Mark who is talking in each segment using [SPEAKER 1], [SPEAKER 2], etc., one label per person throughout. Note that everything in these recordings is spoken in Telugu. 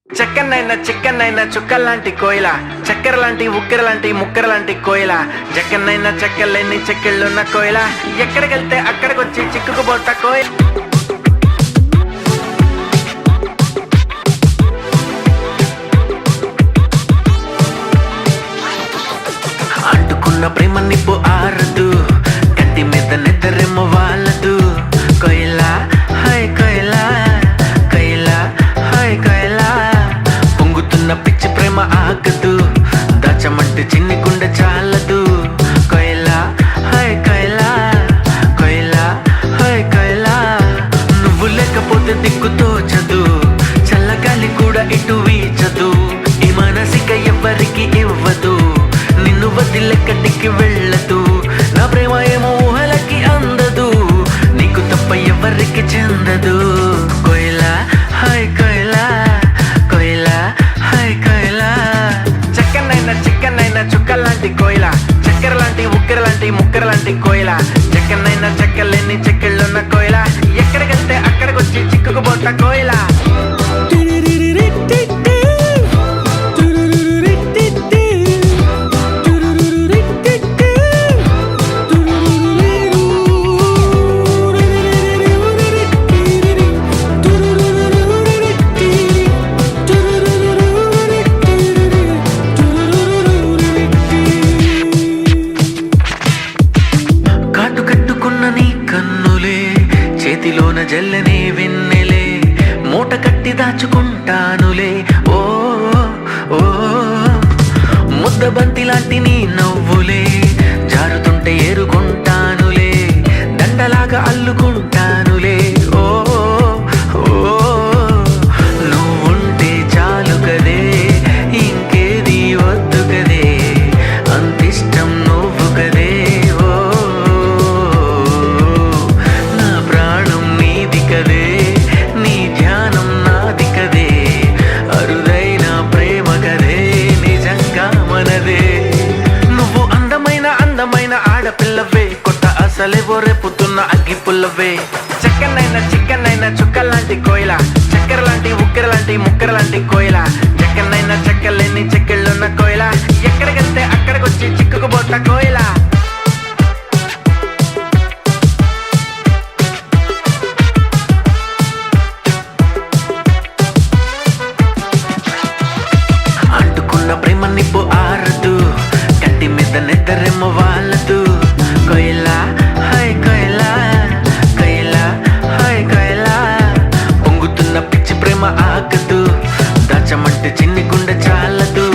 [SPEAKER 1] చెక్కనైనా చిక్కనైనా చుక్కల్లాంటి కోయిల, చక్కెర లాంటి ఉక్కెర లాంటి ముక్కెర లాంటి కోయిల, జక్కనైనా చెక్కలేని చెక్కిళ్ళున్న కోయిల, ఎక్కడికెళ్తే అక్కడికొచ్చి చిక్కుకుపోత కోయిల. అంటుకున్న ప్రేమ నిప్పు ఆరదు, కంటి మీద నిద్రెమ్మ వాళ్ళదు. కోయిల హాయ్ కోయిల, కోయిల హాయ్ కోయిల, పొంగుతున్న పిచ్చి ప్రేమ ఆగదు, దాచమంటే చిన్ని గుండె చాలదు. కోయిల హాయ్ కోయిల, కోయిల హాయ్ కోయిల, నువ్వు లేకపోతే దిక్కు తోచదు, చల్లగాలి కూడా ఇటు వీచదు, ఈ మనసిక ఎవ్వరికి ఇవ్వదు, నిన్ను వదిలెక్కడికి వెళ్ళదు, నా ప్రేమ ఏమో ఊహలకి అందదు, నీకు తప్ప ఎవరికి చెందదు. కోయిల హాయ్ కోయిల, కోయిల హాయ్ కోయిల, చక్కనైనా చిక్కనైనా చుక్కల్లాంటి కోయిల, చక్కెర లాంటి ఉక్కెర లాంటి ముక్కెర లాంటి కోయిల, చక్కనైనా చెక్కలేని చెక్కిళ్ళున్న కోయిల, ఎక్కడికెళ్తే అక్కడికొచ్చి చిక్కుకుపోత కోయిల. చేతిలోన జల్లనే వెన్నెలే, మూట కట్టి దాచుకుంటానులే. ఓ ఓ ముద్ద బంతి లాంటి నీ నవ్వులే, జారుతుంటే ఏరుకుంటానులే, దండలాగా అల్లుకుంటానులే. ఓ ఓ నువ్వుంటే చాలు కదే, ఇంకేది వద్దు కదే, అంతిష్టం నువ్వు కదే. ఆడపిల్లవే కొత్త అసలేవో రేపుతున్న అగ్గి పుల్లవే, చక్కనైనా చిక్కనైనా చుక్కల్లాంటి కోయిల, చక్కెర లాంటి ఉక్కెర లాంటి ముక్కెర లాంటి కోయిల, చక్కనైనా చెక్కలేని చెక్కిళ్ళున్న కోయిల, ఎక్కడికెళ్తే అక్కడికొచ్చి చిక్కుకుపోత కోయిల. అంటుకున్న ప్రేమ నిప్పు ఆరదు, కంటి మీద నిద్రెమ్మ వాళ్ళదు. కోయిల హాయ్ కోయిల, కోయిల హాయ్ కోయిల, పొంగుతున్న పిచ్చి ప్రేమ ఆగదు, దాచమంటే చిన్ని గుండె చాలదు.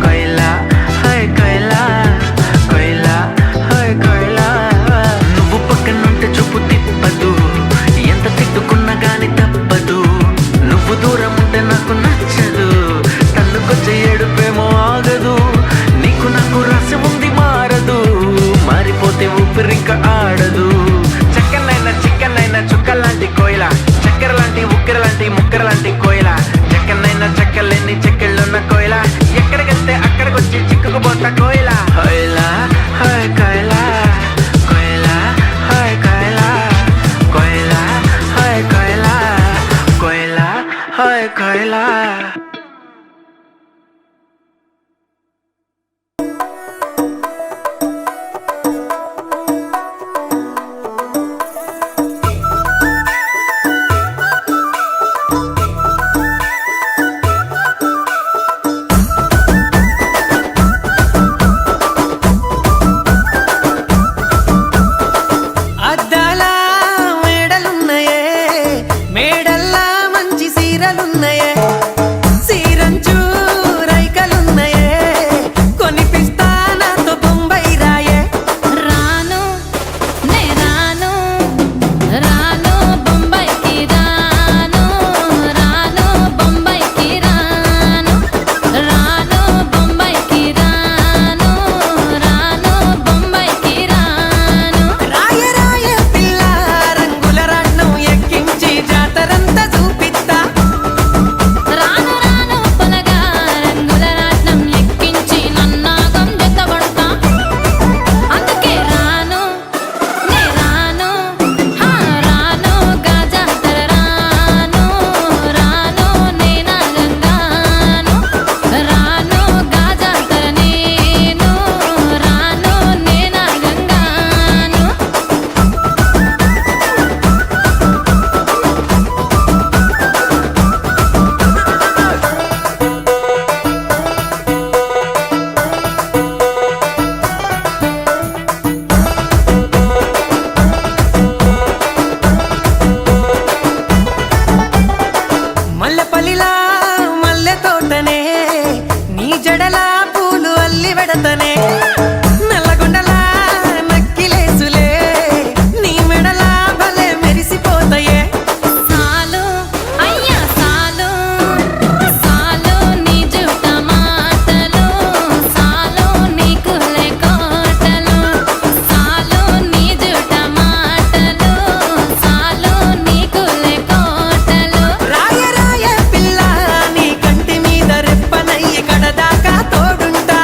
[SPEAKER 1] కోయిల హాయ్ కోయిల, కోయిల హాయ్ కోయిల, నువ్వు పక్కనుంటే చూపు తిప్పదు, ఎంత తిట్టుకున్నా గాని తప్పదు, నువ్వు దూరం ఉంటే నాకు నచ్చదు, తన్నుకొచ్చే ఏడుపేమో ఆగదు, నీకు నాకు రాసి ఉంది మారదు, మారిపోతే ఊపిరింక ఆడదు. చక్కనైనా చిక్కనైనా చుక్కల్లాంటి కోయిల, చక్కెర లాంటి ఉక్కెర లాంటి ముక్కెర లాంటి కోయిల, చక్కనైనా చెక్కలేని చెక్కిళ్ళున్న కోయిల, ఎక్కడికెళ్తే అక్కడికొచ్చి చిక్కుకుపోత కోయిల. కోయిల హాయ్ కోయిల, కోయిల హాయ్ కోయిల, కోయిల హాయ్ కోయిల, కోయిల హాయ్ కోయిల.
[SPEAKER 2] గుండెలా మల్లె తోటనే నీ జడలా పూలు అల్లి వెడతనే నల్లగొండలా నక్కిలేసులే నీ మెడలా భలే మెరిసిపోతాయే
[SPEAKER 3] సాలు అయ్యా సాలు సాలు నీ జుట్ట మాటలు సాలు నీకు లేకోటలు సాలు నీ జుట్ట మాటలు సాలు నీకు లేకోటలు
[SPEAKER 2] రాయ రాయ పిల్ల నీ కంటి మీద రెప్పనయ్యి కడదాకా తోడుంటా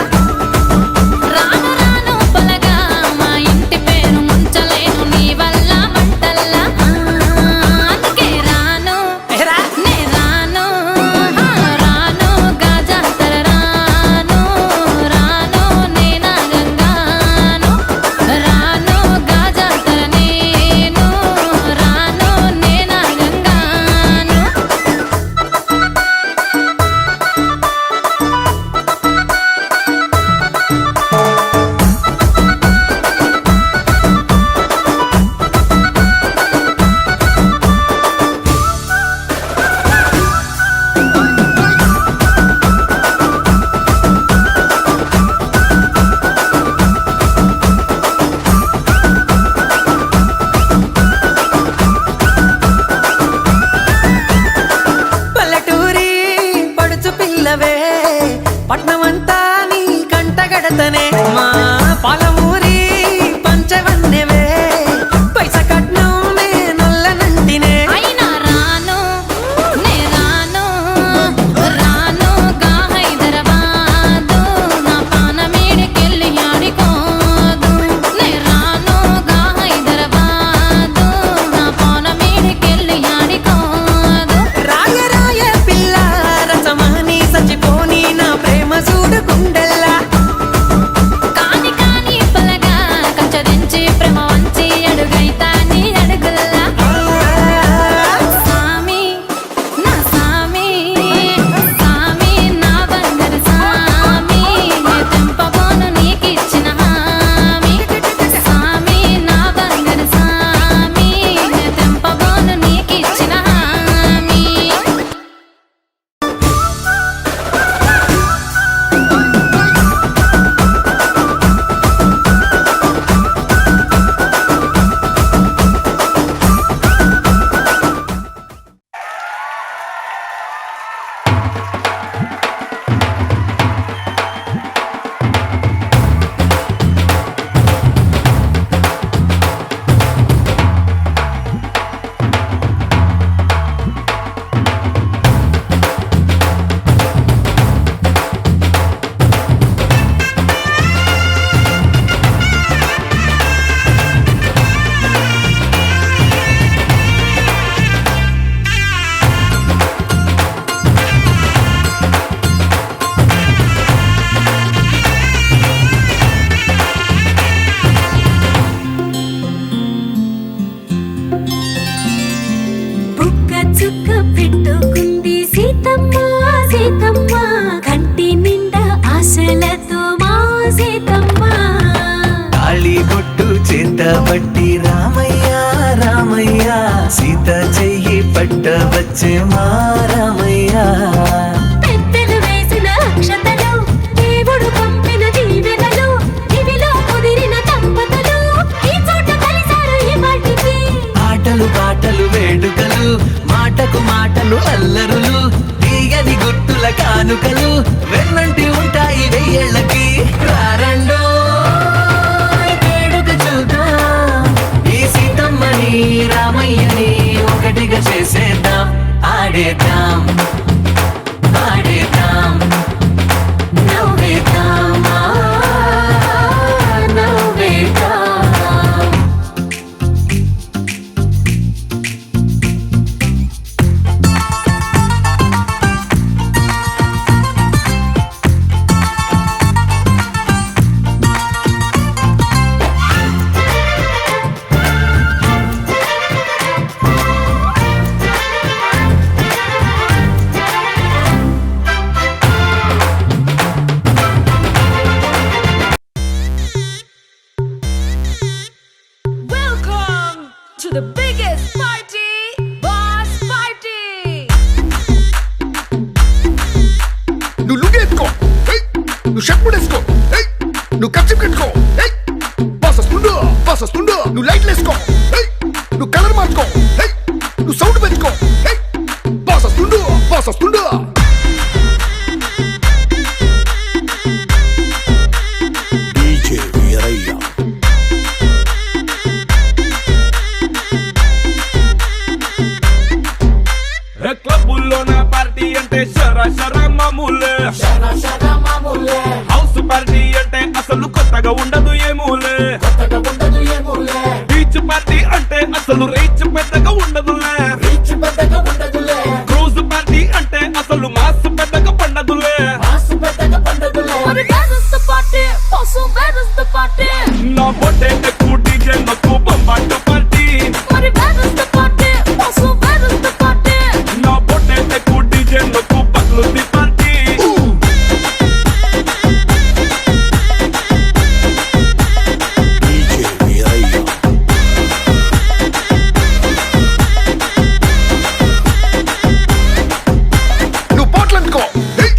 [SPEAKER 3] రాను రాను పొలగా మా ఇంటి పేరు ముంచలేను నీ వల్ల మంటల్లా అందుకే రాను
[SPEAKER 2] ఏరా
[SPEAKER 3] నే రాను రాను గాజాతర రాను రాను నేనా గంగాను రాను గాజాతర నేను రాను నేనా గంగాను
[SPEAKER 2] పల్లెటూరి పడుచు పిల్లవే పట్నమంతా నీ కంటగడతనే మా పాలమూరి పంచవన్నెవే పైస కట్నమే నల్లనంటినే
[SPEAKER 3] అయినా రాను నే రాను రాను గా హైదరాబాదు నా పానమేడికెళ్ళి ఆడికోదు నే రాను గా హైదరాబాదు నా పానమేడికెళ్ళి ఆడికోదు
[SPEAKER 2] రాయ రాయ పిల్ల రసమాని సచిపోని నా ప్రేమ చూడుకుండెల్లా
[SPEAKER 3] కాని కాని పలగా కంచదించి ప్రేమ వంచి అడుగైతా నీ అడుగుల్లా సామి నా సామి సామి నా బంగారు సామి నే తెంపబోను నీకిచ్చిన హామీ సామి నా బంగారు సామి నే తెంపబోను నీకిచ్చిన హామీ
[SPEAKER 4] బుక్క చుక్క పెట్టుకుంది సీతమ్మ సీతమ్మ కంటి నిండా ఆశలతో మా సీతమ్మ
[SPEAKER 1] తాళి బొట్టు చేత పట్టి రామయ్య రామయ్య సీత చెయ్యి పట్ట వచ్చే మా రామయ్య
[SPEAKER 4] పెద్దలు వేసిన అక్షతలు దేవుడు పంపిన దీవెనలు ఇవిలో కుదిరిన దంపతులు ఈ చోట కలిసారు ఈ పాటికి
[SPEAKER 1] ఆటలు పాటలు వేడుకలు మాటకు మాటలు అల్లరులు తీయని గుర్తుల కానుకలు వెన్నంటి ఉంటాయి వెయ్యేళ్ళకి రారండో వేడుక చూద్దాం ఈ సీతమ్మని రామయ్యని ఒకటిగా చేసేద్దాం ఆడేద్దాం ఆడేద్దాం
[SPEAKER 4] నవ్వేద్దాం నవ్వేద్దాం
[SPEAKER 5] నువ్వు షర్ట్ ముడేసుకో ఏయ్ నువ్వు కచ్చి కట్టుకో ఏయ్ బాస్ వస్తుండు నువ్వు లైట్లు వేసుకో ఏయ్ నువ్వు కలర్ మార్చుకో ఏయ్ నువ్వు సౌండ్ పెంచుకో ఏయ్ బాస్ వస్తుండు
[SPEAKER 6] డీజే వీరయ్య
[SPEAKER 7] క్లబ్బుల్లో నా పార్టీ అంటే షరా మామూలే హౌస్ పార్టీ అంటే అసలు కొత్తగా ఉండదు ఏమూలే బీచ్ పార్టీ అంటే అసలు రీచ్ పెద్దగా ఉండదులే క్రూజ్ పార్టీ అంటే అసలు మాస్ పెద్దగా పండదులే
[SPEAKER 4] మరి where is the party? Also, where is the party?
[SPEAKER 7] నా బొట్టే ఎక్కువ డీజే నాకు బొంబాటు పార్టీ
[SPEAKER 4] మరి where is the party? Also, where is the party?
[SPEAKER 7] నా బొట్టే ఎక్కువ డీజే నాకు పగ్లుది పార్టీ
[SPEAKER 6] డీజే వీరయ్య
[SPEAKER 5] నువ్వు బాటిల్ అందుకో ఏయ్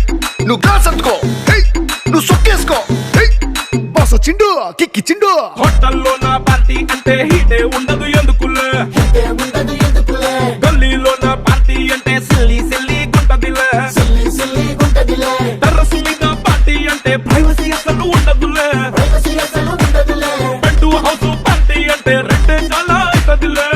[SPEAKER 5] నువ్వు గ్లాస్ అందుకో ఏయ్ నువ్వు సొక్కేసుకో ఏయ్ బాస్ వచ్చిండు కిక్కిచ్చిండు
[SPEAKER 7] హోటల్లో నా పార్టీ అంటే హీటే ఉండదు ఎందుకులే గల్లీలో నా పార్టీ అంటే సిల్లి గుంటదిలే టెర్రస్ మీద పార్టీ అంటే ప్రైవసీ అసలు ఉండదులే బెడ్ హౌస్ పార్టీ అంటే రెండే చాలా అవుతదిలే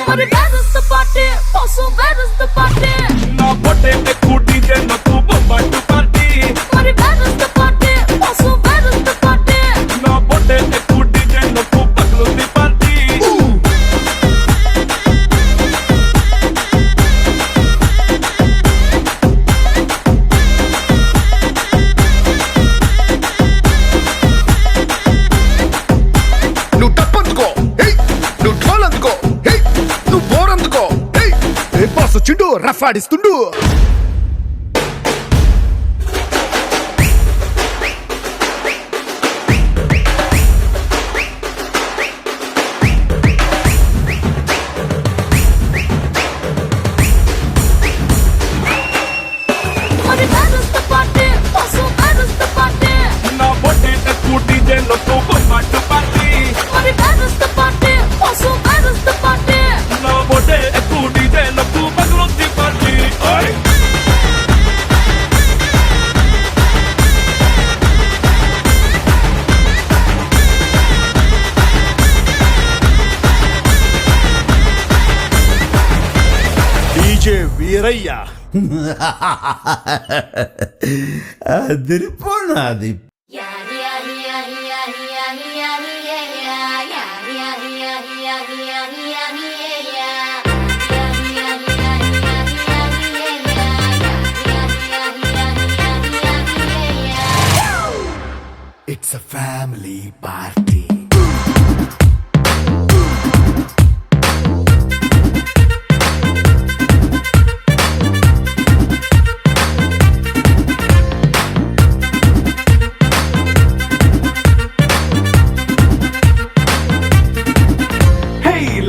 [SPEAKER 4] మరి where is the party? Also, where is the party?
[SPEAKER 7] నా పొట్టే ఎక్కువ డీజే నాకు బొంబాటు పార్టీ
[SPEAKER 4] మరి where is the party? Also, where is the party?
[SPEAKER 7] నా పొట్టే ఎక్కువ డీజే నాకు పగ్లుది పార్టీ
[SPEAKER 5] నువ్వు టప్ అందుకో ఏయ్ నువ్వు ఢోల్ అందుకో ఏయ్ నువ్వు బోర్ అందుకో ఏయ్ ఏ బాస్ వచ్చిండు రఫ్ ఆడిస్తుండు
[SPEAKER 4] మరి where is the party? Also, where is the party?
[SPEAKER 7] నా పొట్టే ఎక్కువ డీజే నాకు బొంబాటు పార్టీ
[SPEAKER 4] మరి where is the party? Also, where is the party?
[SPEAKER 7] నా పొట్టే ఎక్కువ డీజే నాకు పగ్లుది పార్టీ ఓయ్
[SPEAKER 6] డీజే వీరయ్య అదిరిపోనాది
[SPEAKER 5] it's a family party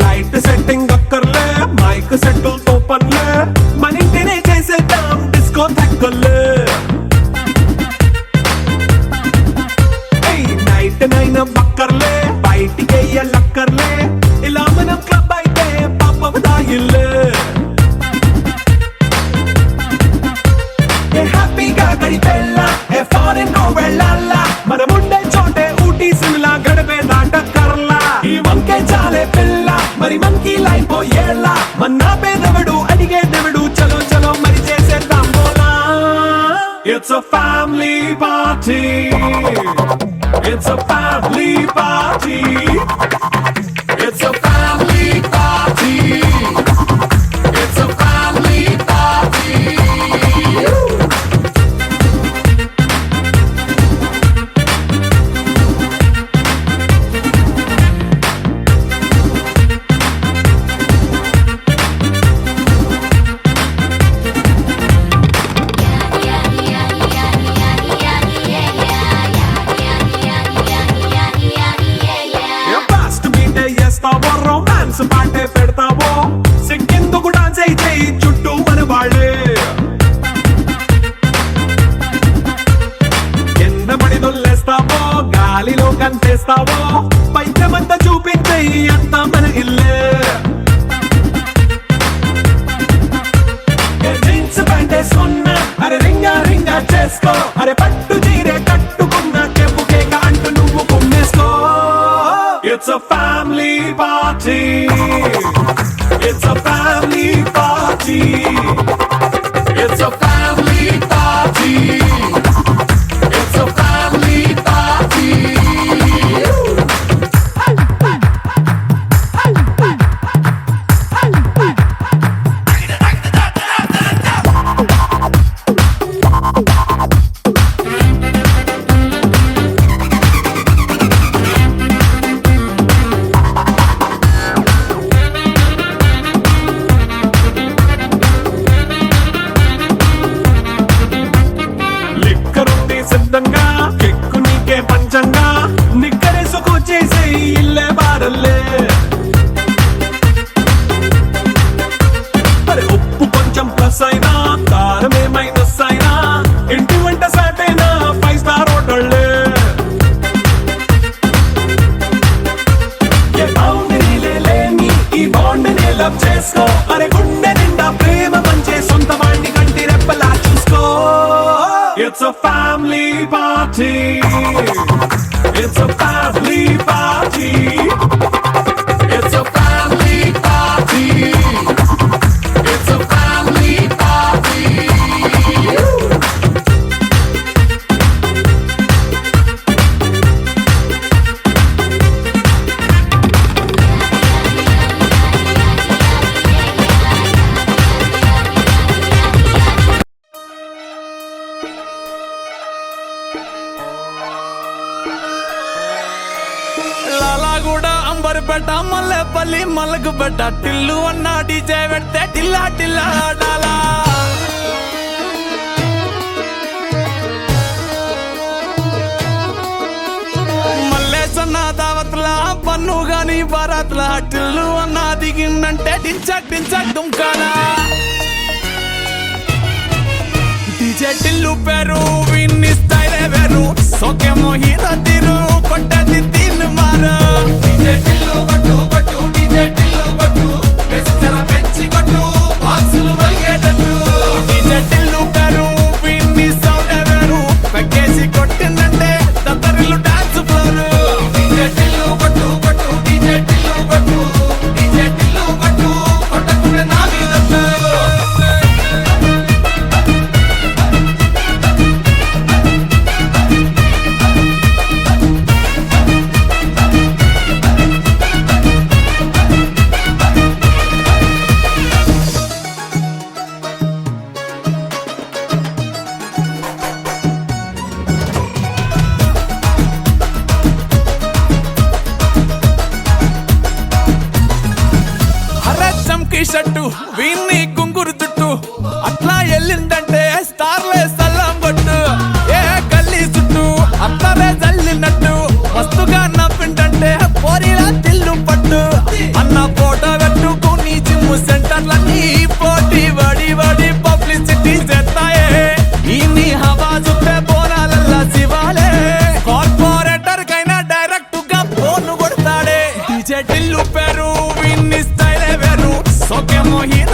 [SPEAKER 7] light setting అక్కర్లే మైక్ సెట్టుల్ తో పనులే మన ఇంటినే చేసేద్దాం డిస్కో తక్కర్లే నైట్ నైన్ బక్కర్లే బయటికి లక్కర్లే ఇలా మనం క్లబ్ అయితే పాపం దాయిల్లే హ్యాపీగా గడిపెళ్ళ ఏ ఫారెన్ నో వెళ్ళాల మనం ఉండే చోటే ఊటీ సిమ్లా గడిపే దాటక్కర్లా ఈ వంకే చాలే పిల్ల మరి మనకి లైఫ్ ఏళ్ళ మన్నా పేదవడు అడిగే దేవుడు చలో చలో మరి చేసేద్దాం బోలా it's a family party it's a family party it's a family party it's a family party కంతేస్తావో పైద్యమంతా చూపించేయి అంతా మన ఇల్లే జీన్స్ ప్యాంట్ వేసుకున్నా అరే రింగా రింగా చేసుకో అరే పట్టు చీరే కట్టుకున్న చెప్పు కేక అంటూ నువ్వు కుమ్మేసుకో it's a family party it's a family party it's a family party it's a family party లిక్కరుంది సిద్ధంగా కెక్కు నీకే పంచంగా నిక్కరేసుకు చేసే ఇల్లే బారల్లే అరే ఉప్పు కొంచెం ప్లస్ అయినా కారమే మైనస్ అయినా ఇంటి వంట సాటైనా 5 స్టార్ హోటళ్ళే ఏ బౌండరీలే లేని ఈ బాండ్ని లవ్ చేసుకో అరే గుండె నిండా ప్రేమ పంచే సొంత వాడిని కంటి రెప్పలా చూసుకో It's a family party. It's a family party. It's a family party. It's a family party.
[SPEAKER 8] Lalaguda Amberpet Mallepally Malakpet Tillu అన్న డీజే పెడితే టిల్లా టిల్లా ఆడాలా మల్లేసన్న దావత్ల పన్ను గాని బారాత్ల టిల్లు అన్న దిగిందంటే డించక్ డించక్ దుంకాలా డీజే టిల్లు పేరు విన్ని స్టైలే వేరు సోకేమో హీరో తీరు కొట్టది తీన్ మారు డీజే టిల్లు కొట్టు కొట్టు డీజే టిల్లు కొట్టు వెచ్చర పెంచి కొట్టు బాక్సులు మలిగేటట్టు డీజే టిల్లు పేరు విన్ని సౌండ్ వేరు పెక్కేసి కొట్టిందంటే దత్తరిల్లు డాన్స్ ఫ్లోర్ డీజే టిల్లు కొట్టు కొట్టు డీజే టిల్లు కొట్టు డీజే టిల్లు కొట్టు కొట్టకుండా నా మీద షట్టు వీన్ని గుంగురు చుట్టూ అట్లా ఎల్లిందంటే స్టార్లే సల్లం కొట్టు ఏ గల్లీ చుట్టూ అత్తరే జల్లినట్టు మస్తుగా నవ్విందంటే పోరిలా తిల్లు పట్టు అన్న ఫోటో పెట్టుకుని జిమ్ సెంటర్లన్నీ పోటీ వడి వడి పబ్లిసిటీ చేస్తాయే ఈ హవా చూస్తే బోనాలల్లా శివాలే కార్పొరేటర్ కైనా డైరెక్ట్ గా ఫోన్ కొడతాడే డీజే టిల్లు పేరు విన్ని స్టైలే వేరు సోకేమో హీరో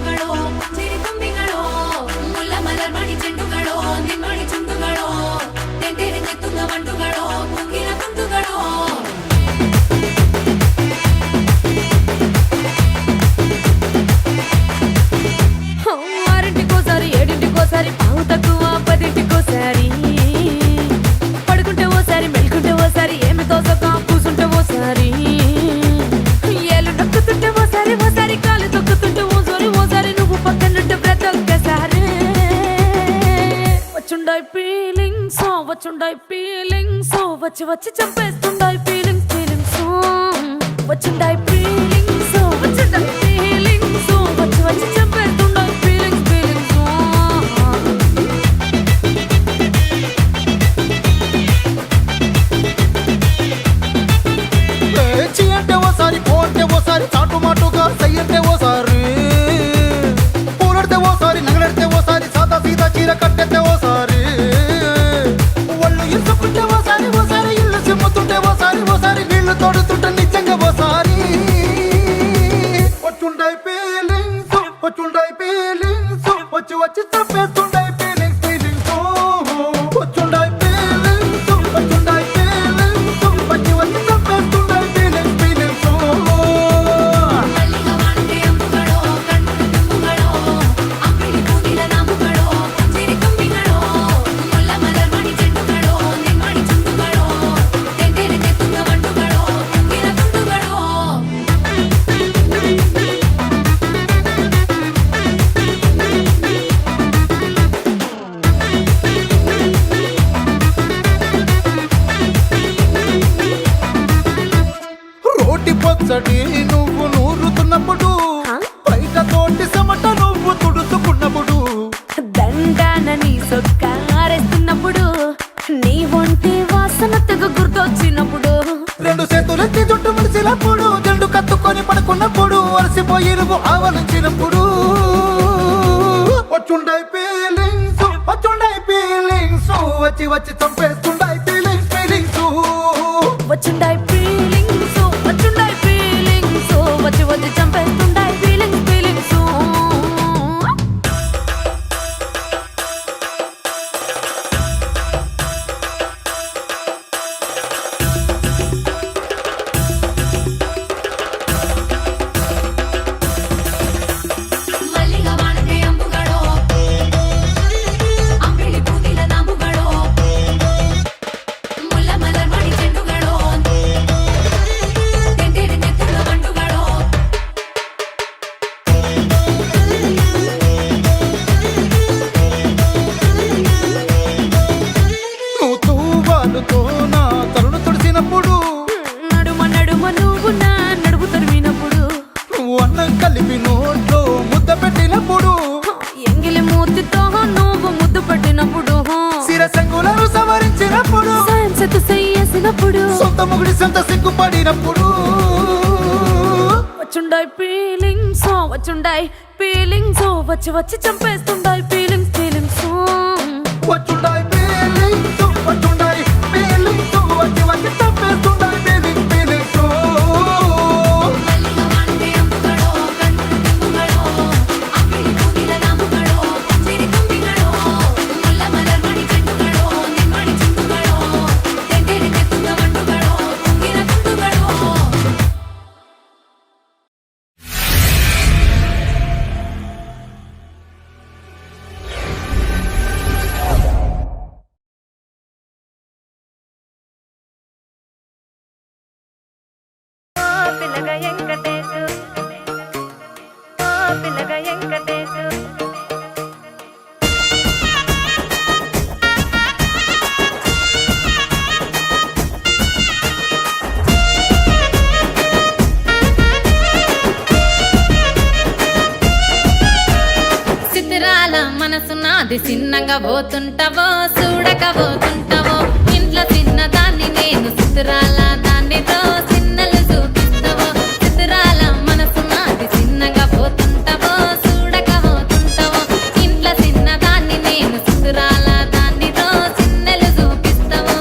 [SPEAKER 4] ತುಂಡುಗಳೋ ಸಿರಿ ತುಂಬಿಗಳೋ ಮುಲ್ಲ ಮಲರ್ ಮಣಿ ಚೆಂಡುಗಳೋ ನಿಮ್ಮಣಿ ಚುಂಡುಗಳೋ ತೆಂಟೆರೆ ತುಂಗ ಮಂಡುಗಳೋ ಮುಂಗಿನ ತುಂಡುಗಳೋ
[SPEAKER 3] ఆరింటికోసారి ఏడింటికోసారి పావు తక్కువ పదింటికోసారి పడుకుంటే ఓసారి మెలుకుంటే ఓసారి ఏమి తోసక కూసుంటే ఓసారి ఏళ్ళు నొక్కుతుంటే ఓసారి ఓసారి కాలు తొక్కుతుంటే ఓసారి నువ్వు పక్కనుంటే ప్రతి ఒక్కసారి వచ్చుండాయి ఫీలింగ్స్ వచ్చి వచ్చి చంపేస్తుండాయి ఫీలింగ్స్ వచ్చుండాయి ఫీలింగ్స్ వచ్చి వచ్చి చంపేస్తుండాయి ఫీలింగ్స్
[SPEAKER 5] చీ అంటే ఓసారి పో అంటే ఓసారి చాటు మాటుగా సై అంటే ఓసారి పూలడితే ఓసారి నగలడితే ఓసారి సాదా సీదా చీర కట్టెత్తే ఓసారి ఒళ్ళు ఇసుకుంటే ఓసారి ఇల్లు సిమ్ముతుంటే ఓసారి నీళ్లు తోడుతుంటే నిజంగా ఓసారి వచ్చుండాయి ఫీలింగ్స్ వచ్చి వచ్చి చంపేస్తుండాయి ఫీలింగ్స్ వచ్చుండాయి ఫీలింగ్స్ వచ్చి వచ్చి చంపేస్తుండాయి ఫీలింగ్స్
[SPEAKER 4] మల్లిగా వాడితే అంబుಗಳೋ కన్ను తుంబుಗಳೋ అంపిడి పూనిల నాంబుಗಳೋ సిరి ತುಂಬಿಗಳೋ ముల్ల మలర్ మణి చెండుಗಳೋ నిమ్మడి చుండుಗಳೋ తెంటెರೆ ತುಂಗ ಮಂಡುಗಳೋ ಮುಂಗಿನ ತುಂಡುಗಳೋ
[SPEAKER 5] రోటి పచ్చడి నువ్వు నూరుతున్నప్పుడు బయట తోటి సమట నువ్వు తుడుచుకున్నప్పుడు
[SPEAKER 3] దండాన నీ సొక్కారేస్తున్నప్పుడు నీ ఒంటి వాసన తెగ గుర్తొచ్చినప్పుడు
[SPEAKER 5] రెండు చేతులెత్తి జుట్టు ముడిసినప్పుడు జెండు కత్తుకొని పడుకున్నప్పుడు అలసిపోయి నువ్వు ఆవలించినప్పుడు వచ్చుండాయి ఫీలింగ్స్ వచ్చి వచ్చి చంపేస్తుండాయి ఫీలింగ్స్
[SPEAKER 3] వచ్చుండాయి ఫీలింగ్స్ వచ్చి వచ్చి చంపేస్తుండాయి ఫీలింగ్స్
[SPEAKER 4] మల్లిగా వాడితే అంబుಗಳೋ అంపిడి పూనిల నాంబుಗಳೋ ముల్ల మలర్ మణి చెండుಗಳೋ తెంటెರೆ ತುಂಗ ಮಂಡುಗಳೋ
[SPEAKER 5] నువ్వు తూవాలుతో నా తలను తుడిసినప్పుడు
[SPEAKER 3] నడుమ నువ్వు నా నడుపు తరిమినప్పుడు
[SPEAKER 5] నువ్వు అన్నం కలిపి నోట్లో ముద్ద పెట్టినప్పుడు
[SPEAKER 3] ఎంగిలి మూతితో నువ్వు ముద్దు పట్టినప్పుడు
[SPEAKER 5] శిరసంగులను సవరించినప్పుడు
[SPEAKER 3] సాయం సెత్తు చెయ్యేసినప్పుడు
[SPEAKER 5] సొంత ముగుడి సొంత సిగ్గుపడినప్పుడు
[SPEAKER 3] వచ్చుండాయి ఫీలింగ్స్ వచ్చి వచ్చి చంపేస్తుండాయి ఫీలింగ్స్
[SPEAKER 5] వచ్చుండాయి ఫీలింగ్స్ వచ్చి వచ్చి చంపేస్తుండాయి ఫీలింగ్స్
[SPEAKER 4] మల్లిగా వాడితే అంబుಗಳೋ కన్ను తుంబుಗಳೋ అంపిడి పూనిల నాంబుಗಳೋ సిరి ತುಂಬಿಗಳೋ ముల్ల మలర్ మణి చెండుಗಳೋ నిమ్మడి చుండుಗಳೋ తెంటెರೆ ತುಂಗ ಮಂಡುಗಳೋ ಮುಂಗಿನ ತುಂಡುಗಳೋ
[SPEAKER 3] సిద్ధిరాల మనసు నాది చిన్నగా పోతుంటావో చూడక పోతుంటావో ఇంట్లో చిన్న దాన్ని నేను సిద్ధిరాల దాన్నితో చిన్నలు చూపిస్తావో సిద్ధిరాల మనసు నాది చిన్నగా పోతుంటావో చూడక పోతుంటావో ఇంట్లో చిన్న దాన్ని నేను సిద్ధిరాల దాన్నితో చిన్నలు చూపిస్తావో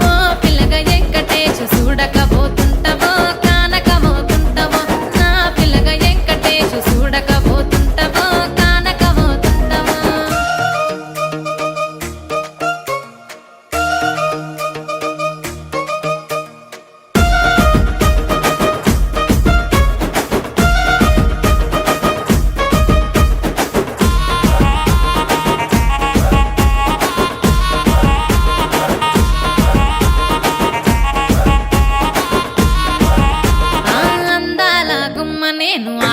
[SPEAKER 3] ఓ పిల్లగా వెంకటేశు చూడక పోతుంటావో కానక పోతుంటావో నా పిల్లగా వెంకటేశు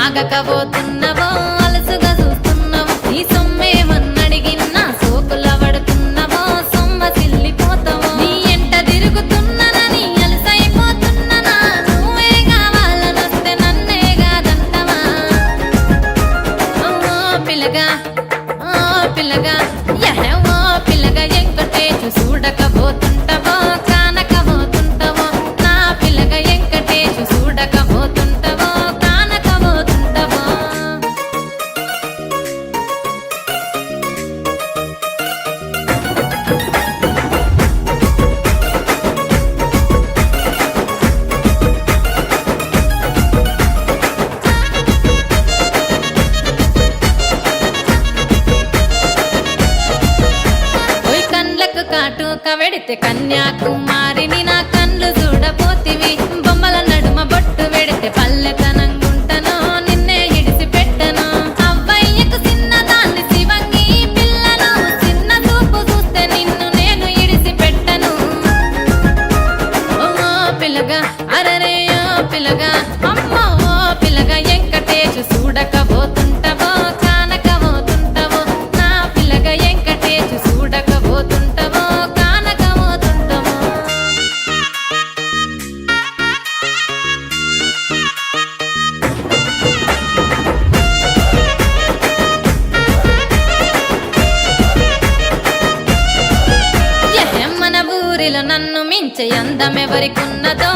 [SPEAKER 3] ఆగకపోతున్నవో అలసుగా చూస్తున్నావో నీ సొమ్మేమన్నడిగిన్నా సోకుల పడుతున్నవో సొమ్మ సిల్లిపోతావో నీ ఎంట తిరుగుతున్నానని అలసైపోతున్నానా నువ్వే కావాలనొస్తే నన్నే కాదంటవా ఓ పిల్లగా యహో పిల్లగా ఎంకటేశు చూడకపోతుంటవో కానకపోతుంటవో నా పిల్లగా ఎంకటేశు చూడకపోతుంటవో కానకపోతుంటవో ఓయ్ కండ్లకు కాటుక వెడితే కన్యాకుమారిని నా కండ్లు చూడపోతివి బొమ్మల నడుమ బొట్టు వెడితే పల్లెతనంగుంటను నిన్నే ఇడిసి పెట్టను అవ్వయ్యకు చిన్నదాన్ని శివంగి పిల్లను చిన్న చూపు చూస్తే నిన్ను నేను ఇడిసి పెట్టను ఓ పిల్లగా అరరే ఓ పిల్లగా అమ్మో ఓ పిల్లగా వెంకటేశు చూడకపోతుంటవో కానకపోతుంటవో నా పిల్లగా వెంకటేశు చూడకపోతుంటవో కానకపోతుంటవో మన ఊరిలో నన్ను మించే అందమెవరికున్నదో